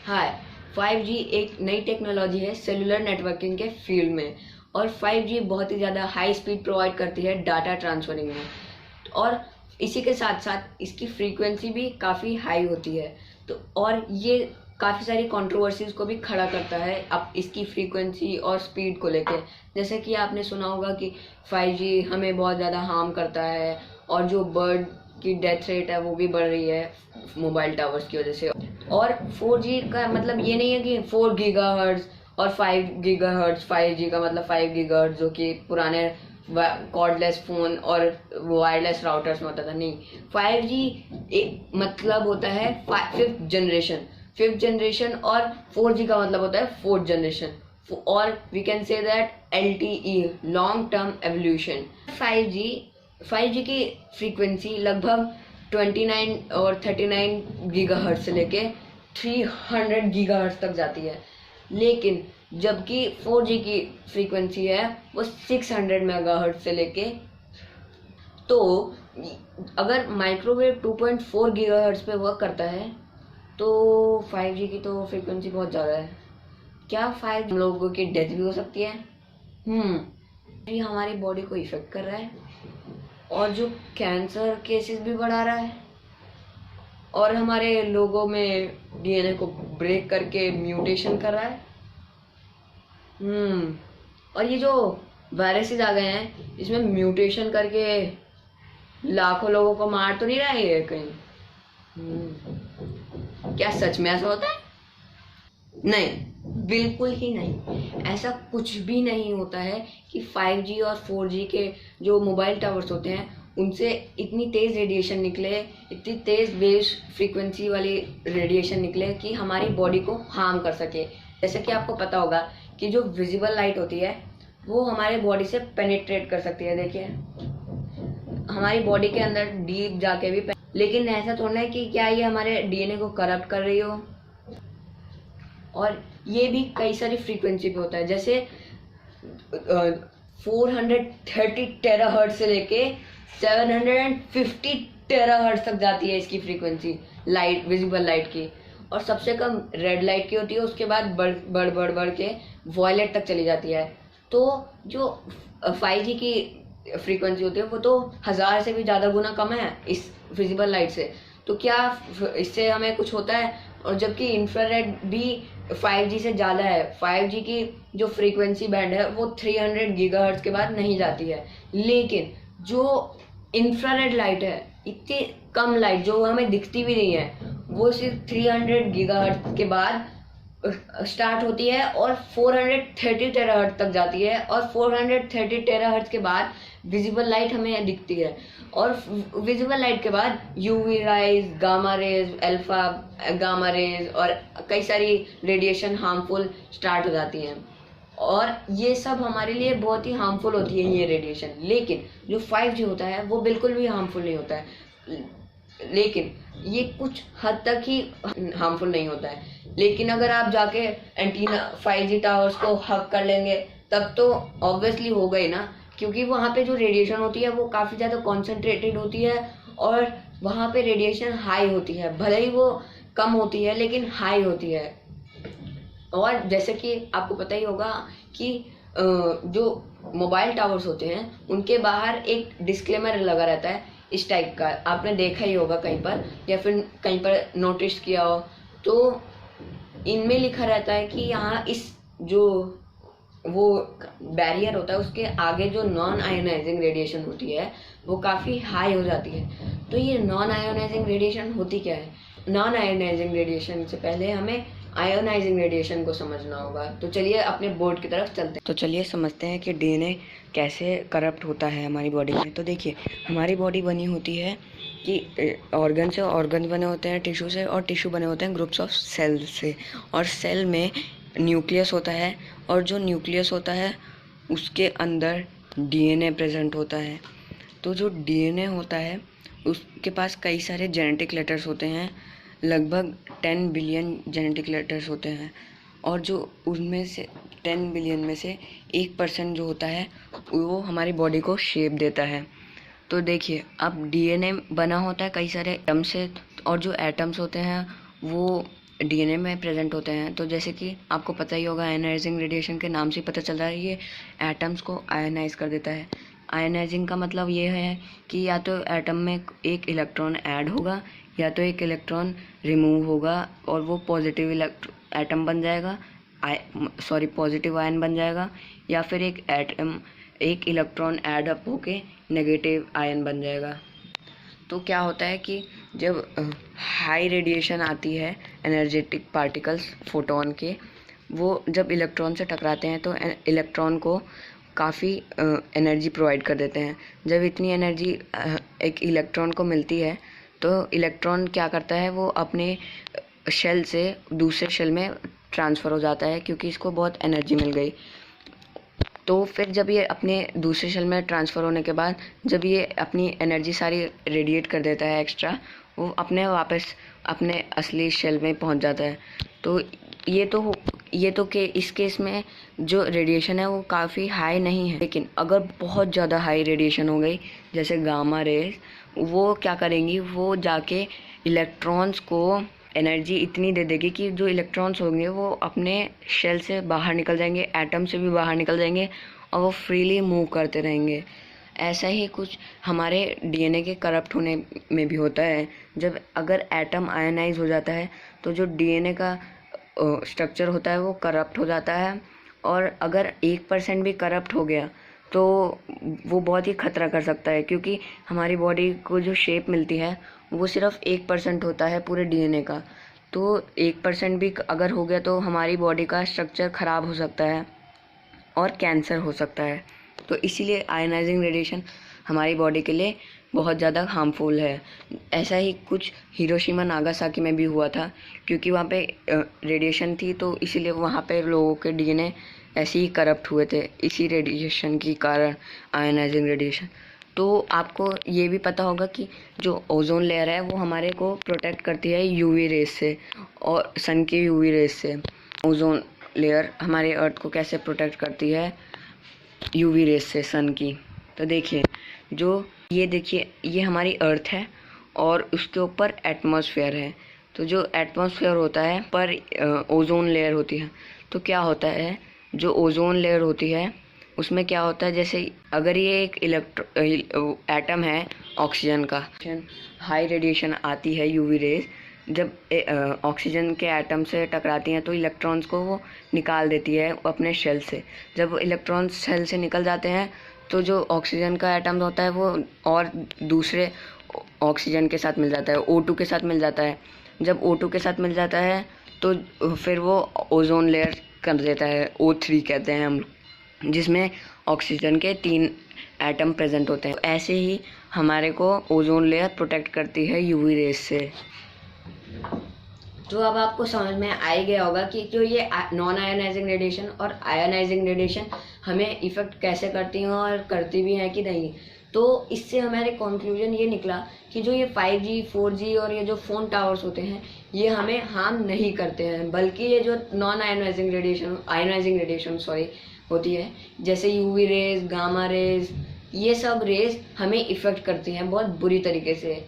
हाय। 5G एक नई technology है सेलुलर नेटवर्किंग के फील्ड में। और 5G बहुत ही ज़्यादा हाई स्पीड प्रोवाइड करती है डाटा ट्रांसफरिंग में। और इसी के साथ साथ इसकी फ्रीक्वेंसी भी काफ़ी हाई होती है। तो और ये काफ़ी सारी कंट्रोवर्सीज को भी खड़ा करता है अब इसकी फ्रीक्वेंसी और स्पीड को लेके। जैसे कि आपने सुना होगा कि 5G हमें बहुत ज़्यादा हार्म करता है, और जो बर्ड की डेथ रेट है वो भी बढ़ रही है मोबाइल टावर्स की वजह से। और 4G का मतलब ये नहीं है कि 4 गीगाहर्ट्ज और 5 गीगाहर्ट्ज। 5G का मतलब 5 गीगाहर्ट्ज जो कि पुराने कॉर्डलेस फोन और वायरलेस राउटर्स में होता था, नहीं। 5G एक मतलब होता है फिफ्थ जनरेशन, और 4G का मतलब होता है फोर्थ जनरेशन, और we can say that LTE, long term evolution. 5G की फ्रीक्वेंसी लगभग 29 और 39 गीगाहर्ट्ज से लेके 300 गीगाहर्ट्ज तक जाती है। लेकिन जबकि 4G की फ्रीक्वेंसी है वो 600 मेगाहर्ट्ज से लेके, तो अगर माइक्रोवेव 2.4 गीगाहर्ट्ज पे वर्क करता है तो 5G की तो फ्रीक्वेंसी बहुत ज़्यादा है। क्या 5 लोगों की डेथ भी हो सकती है? ये हमारी बॉडी को इफेक्ट कर रहा है, और जो कैंसर केसेस भी बढ़ा रहा है, और हमारे लोगों में DNA को ब्रेक करके म्यूटेशन कर रहा है। और ये जो वायरसेस आ गए हैं इसमें म्यूटेशन करके लाखों लोगों को मार तो नहीं रहा है ये कहीं? क्या सच में ऐसा होता है? नहीं, बिल्कुल ही नहीं। ऐसा कुछ भी नहीं होता है कि 5G और 4G के जो मोबाइल टावर्स होते हैं उनसे इतनी तेज़ रेडिएशन निकले, इतनी तेज़ बेस फ्रीक्वेंसी वाली रेडिएशन निकले कि हमारी बॉडी को हार्म कर सके। जैसे कि आपको पता होगा कि जो विजिबल लाइट होती है वो हमारे बॉडी से पेनिट्रेट कर सकती है। देखिए, हमारी बॉडी के अंदर डीप जाके भी लेकिन ऐसा थोड़ा है कि क्या ये हमारे DNA को करप्ट कर रही हो। और ये भी कई सारी फ्रीक्वेंसी पे होता है, जैसे 430 टेराहर्ट्ज से लेके 750 टेराहर्ट्ज तक जाती है इसकी फ्रीक्वेंसी लाइट, विजिबल लाइट की। और सबसे कम रेड लाइट की होती है, उसके बाद बढ़ के वॉयलेट तक चली जाती है। तो जो 5G की फ्रीक्वेंसी होती है वो तो 1000 से भी ज़्यादा गुना कम है इस विजिबल लाइट से। तो क्या इससे हमें कुछ होता है? और जबकि इंफ्रारेड भी 5G से ज़्यादा है। 5G की जो फ्रीक्वेंसी बैंड है वो 300 गीगाहर्ट्ज के बाद नहीं जाती है, लेकिन जो इंफ्रारेड लाइट है, इतनी कम लाइट जो हमें दिखती भी नहीं है, वो सिर्फ 300 गीगाहर्ट्ज के बाद स्टार्ट होती है और 430 टेराहर्ट्ज तक जाती है। और 430 टेराहर्ट्ज के बाद विजिबल लाइट हमें दिखती है, और विजिबल लाइट के बाद UV rise, gamma rays, alpha gamma rays और कई सारी रेडिएशन हार्मफुल स्टार्ट हो जाती हैं। और ये सब हमारे लिए बहुत ही हार्मफुल होती है ये रेडिएशन। लेकिन जो 5G होता है वो बिल्कुल भी हार्मफुल नहीं होता है, लेकिन ये कुछ हद तक ही हार्मफुल नहीं होता है। लेकिन अगर आप जाके एंटीना 5G टावर्स को हक कर लेंगे तब तो ऑब्वियसली होगा ही ना, क्योंकि वहाँ पे जो रेडिएशन होती है वो काफ़ी ज़्यादा कॉन्सेंट्रेटेड होती है, और वहाँ पे रेडिएशन हाई होती है। भले ही वो कम होती है लेकिन हाई होती है। और जैसे कि आपको पता ही होगा कि जो मोबाइल टावर्स होते हैं उनके बाहर एक डिस्क्लेमर लगा रहता है इस टाइप का, आपने देखा ही होगा कहीं पर या फिर कहीं पर नोटिस किया हो। तो इनमें लिखा रहता है कि यहाँ इस जो वो बैरियर होता है उसके आगे जो नॉन आयोनाइजिंग रेडिएशन होती है वो काफ़ी हाई हो जाती है। तो ये नॉन आयोनाइजिंग रेडिएशन होती क्या है? नॉन आयोनाइजिंग रेडिएशन से पहले हमें आयोनाइजिंग रेडिएशन को समझना होगा। तो चलिए अपने बोर्ड की तरफ चलते हैं। तो चलिए समझते हैं कि DNA कैसे करप्ट होता है हमारी बॉडी में। तो देखिए, हमारी बॉडी बनी होती है कि ऑर्गन से, ऑर्गन बने होते हैं टिश्यू से, और टिश्यू बने होते हैं ग्रुप्स ऑफ सेल से। और सेल में न्यूक्लियस होता है, और जो न्यूक्लियस होता है उसके अंदर DNA प्रेजेंट होता है। तो जो DNA होता है उसके पास कई सारे जेनेटिक लेटर्स होते हैं, लगभग 10 बिलियन जेनेटिक लेटर्स होते हैं। और जो उनमें से 10 बिलियन में से 1% जो होता है वो हमारी बॉडी को शेप देता है। तो देखिए, अब DNA बना होता है कई सारे एटम से, और जो एटम्स होते हैं वो डीएनए में प्रेजेंट होते हैं। तो जैसे कि आपको पता ही होगा, आयनाइजिंग रेडिएशन के नाम से पता चल रहा है, ये एटम्स को आयनाइज कर देता है। आयनाइजिंग का मतलब ये है कि या तो एटम में एक इलेक्ट्रॉन ऐड होगा या तो एक इलेक्ट्रॉन रिमूव होगा और वो पॉजिटिव एटम बन जाएगा, पॉजिटिव आयन बन जाएगा, या फिर एक इलेक्ट्रॉन ऐड अप होके नेगेटिव आयन बन जाएगा। तो क्या होता है कि जब हाई रेडिएशन आती है, एनर्जेटिक पार्टिकल्स फोटोन के, वो जब इलेक्ट्रॉन से टकराते हैं तो इलेक्ट्रॉन को काफ़ी एनर्जी प्रोवाइड कर देते हैं। जब इतनी एनर्जी एक इलेक्ट्रॉन को मिलती है तो इलेक्ट्रॉन क्या करता है, वो अपने शेल से दूसरे शेल में ट्रांसफ़र हो जाता है क्योंकि इसको बहुत एनर्जी मिल गई। तो फिर जब ये अपने दूसरे शेल में ट्रांसफ़र होने के बाद जब ये अपनी एनर्जी सारी रेडिएट कर देता है एक्स्ट्रा, वो अपने वापस अपने असली शेल में पहुंच जाता है। तो ये तो कि इस केस में जो रेडिएशन है वो काफ़ी हाई नहीं है, लेकिन अगर बहुत ज़्यादा हाई रेडिएशन हो गई जैसे गामा रेज, वो क्या करेंगी, वो जाके इलेक्ट्रॉन्स को एनर्जी इतनी दे देगी कि जो इलेक्ट्रॉन्स होंगे वो अपने शेल से बाहर निकल जाएंगे, एटम से भी बाहर निकल जाएंगे और वो फ्रीली मूव करते रहेंगे। ऐसा ही कुछ हमारे डीएनए के करप्ट होने में भी होता है। जब अगर एटम आयनाइज हो जाता है तो जो डीएनए का स्ट्रक्चर होता है वो करप्ट हो जाता है, और अगर 1% भी करप्ट हो गया तो वो बहुत ही खतरा कर सकता है, क्योंकि हमारी बॉडी को जो शेप मिलती है वो सिर्फ 1% होता है पूरे डीएनए का। तो 1% भी अगर हो गया तो हमारी बॉडी का स्ट्रक्चर ख़राब हो सकता है और कैंसर हो सकता है। तो इसीलिए आयनाइजिंग रेडिएशन हमारी बॉडी के लिए बहुत ज़्यादा हार्मफुल है। ऐसा ही कुछ हिरोशिमा नागासाकी में भी हुआ था, क्योंकि वहाँ पे रेडिएशन थी, तो इसीलिए वहाँ पे लोगों के डीएनए ऐसे ही करप्ट हुए थे इसी रेडिएशन के कारण, आयनाइजिंग रेडिएशन। तो आपको ये भी पता होगा कि जो ओजोन लेयर है वो हमारे को प्रोटेक्ट करती है यूवी रेस से और सन के यूवी रेस से। ओजोन लेयर हमारे अर्थ को कैसे प्रोटेक्ट करती है, यूवी रेस से, सन की। तो देखिए, देखिए ये हमारी अर्थ है और उसके ऊपर एटमॉस्फेयर है। तो जो एटमॉस्फेयर होता है पर ओजोन लेयर होती है। तो क्या होता है, जो ओजोन लेयर होती है उसमें क्या होता है, जैसे अगर ये एक एटम है ऑक्सीजन का, हाई रेडिएशन आती है यूवी रेज, जब ऑक्सीजन के एटम से टकराती हैं तो इलेक्ट्रॉन्स को वो निकाल देती है अपने शेल से। जब इलेक्ट्रॉन्स शेल से निकल जाते हैं तो जो ऑक्सीजन का एटम होता है वो और दूसरे ऑक्सीजन के साथ मिल जाता है, O2 के साथ मिल जाता है। जब O2 के साथ मिल जाता है तो फिर वो ओजोन लेयर कर देता है, O3 कहते हैं हम, जिसमें ऑक्सीजन के 3 एटम प्रेजेंट होते हैं। ऐसे ही हमारे को ओजोन लेयर प्रोटेक्ट करती है यूवी रेस से। तो अब आपको समझ में आ ही गया होगा कि जो ये नॉन आयोनाइजिंग रेडिएशन और आयोनाइजिंग रेडिएशन हमें इफेक्ट कैसे करती हैं और करती भी हैं कि नहीं। तो इससे हमारे कंक्लूजन ये निकला कि जो ये 5G 4G और ये जो फ़ोन टावर्स होते हैं ये हमें हार्म नहीं करते हैं, बल्कि ये जो नॉन आयोनाइजिंग रेडिएशन होती है, जैसे यूवी रेज, गामा रेज, ये सब रेज हमें इफ़ेक्ट करती हैं बहुत बुरी तरीके से।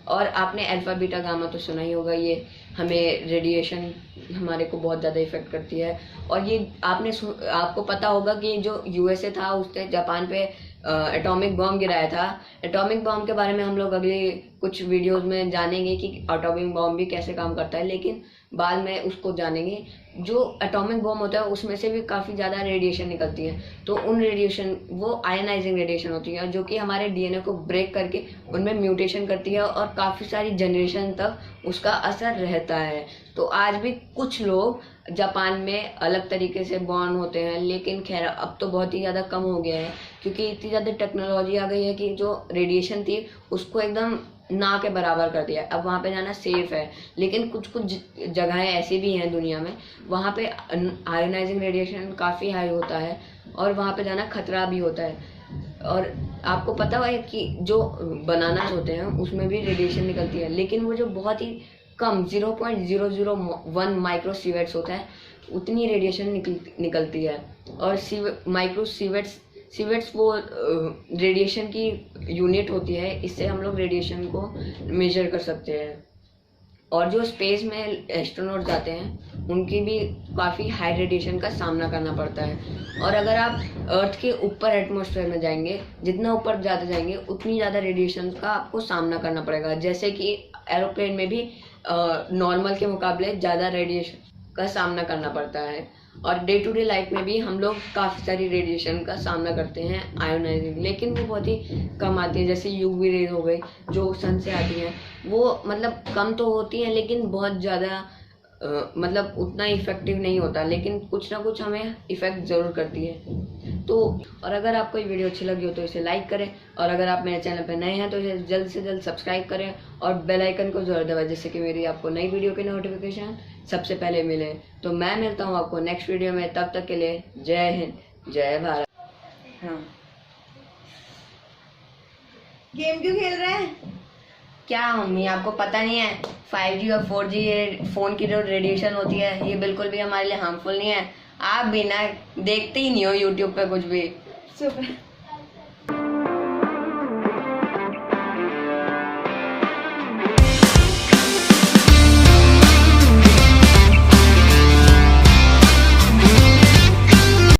और आपने अल्फा बीटा गामा तो सुना ही होगा, ये हमें रेडिएशन हमारे को बहुत ज़्यादा इफेक्ट करती है। और ये आपको पता होगा कि जो USA था उसने जापान पे एटॉमिक बॉम्ब गिराया था। एटॉमिक बॉम्ब के बारे में हम लोग अगले कुछ वीडियोस में जानेंगे कि एटॉमिक बॉम्ब भी कैसे काम करता है, लेकिन बाद में उसको जानेंगे। जो एटॉमिक बॉम्ब होता है उसमें से भी काफ़ी ज़्यादा रेडिएशन निकलती है, तो उन रेडिएशन वो आयनाइजिंग रेडिएशन होती है जो कि हमारे डीएनए को ब्रेक करके उनमें म्यूटेशन करती है और काफ़ी सारी जनरेशन तक उसका असर रहता है। तो आज भी कुछ लोग जापान में अलग तरीके से बॉर्न होते हैं, लेकिन खैर अब तो बहुत ही ज़्यादा कम हो गया है, क्योंकि इतनी ज़्यादा टेक्नोलॉजी आ गई है कि जो रेडिएशन थी उसको एकदम ना के बराबर कर दिया। अब वहाँ पे जाना सेफ है, लेकिन कुछ जगहें ऐसी भी हैं दुनिया में वहाँ पे आयोनाइजिंग रेडिएशन काफ़ी हाई होता है और वहाँ पे जाना खतरा भी होता है। और आपको पता है कि जो बनाना होते हैं उसमें भी रेडिएशन निकलती है, लेकिन वो जो बहुत ही कम 0.001 माइक्रोसीवेट्स होता है उतनी रेडिएशन निकलती है। और सीवेट्स वो रेडिएशन की यूनिट होती है, इससे हम लोग रेडिएशन को मेजर कर सकते हैं। और जो स्पेस में एस्ट्रोनॉट जाते हैं उनकी भी काफ़ी हाई रेडिएशन का सामना करना पड़ता है। और अगर आप अर्थ के ऊपर एटमॉस्फेयर में जाएंगे, जितना ऊपर जाते जाएंगे उतनी ज़्यादा रेडिएशन का आपको सामना करना पड़ेगा। जैसे कि एरोप्लेन में भी नॉर्मल के मुकाबले ज़्यादा रेडिएशन का सामना करना पड़ता है। और डे टू डे लाइफ में भी हम लोग काफ़ी सारी रेडिएशन का सामना करते हैं आयोनाइजिंग, लेकिन वो बहुत ही कम आती है। जैसे यूवी रेज हो गई जो सन से आती हैं, वो मतलब कम तो होती हैं लेकिन बहुत ज़्यादा मतलब उतना इफेक्टिव नहीं होता, लेकिन कुछ ना कुछ हमें इफ़ेक्ट ज़रूर करती है। तो और अगर आपको ये वीडियो अच्छी लगी हो तो इसे लाइक करें, और अगर आप मेरे चैनल पर नए हैं तो इसे जल्द से जल्द सब्सक्राइब करें और बेल आइकन को ज़रूर दबाएं, जिससे कि मेरी आपको नई वीडियो की नोटिफिकेशन सबसे पहले मिले। तो मैं मिलता हूँ आपको नेक्स्ट वीडियो में, तब तक के लिए जय हिंद, जय भारत। हाँ, गेम क्यों खेल रहे हैं? क्या मम्मी आपको पता नहीं है 5G और 4G फ़ोन की जो रेडिएशन होती है ये बिल्कुल भी हमारे लिए हार्मफुल नहीं है। आप भी ना देखते ही नहीं हो यूट्यूब पे कुछ भी। सुपर।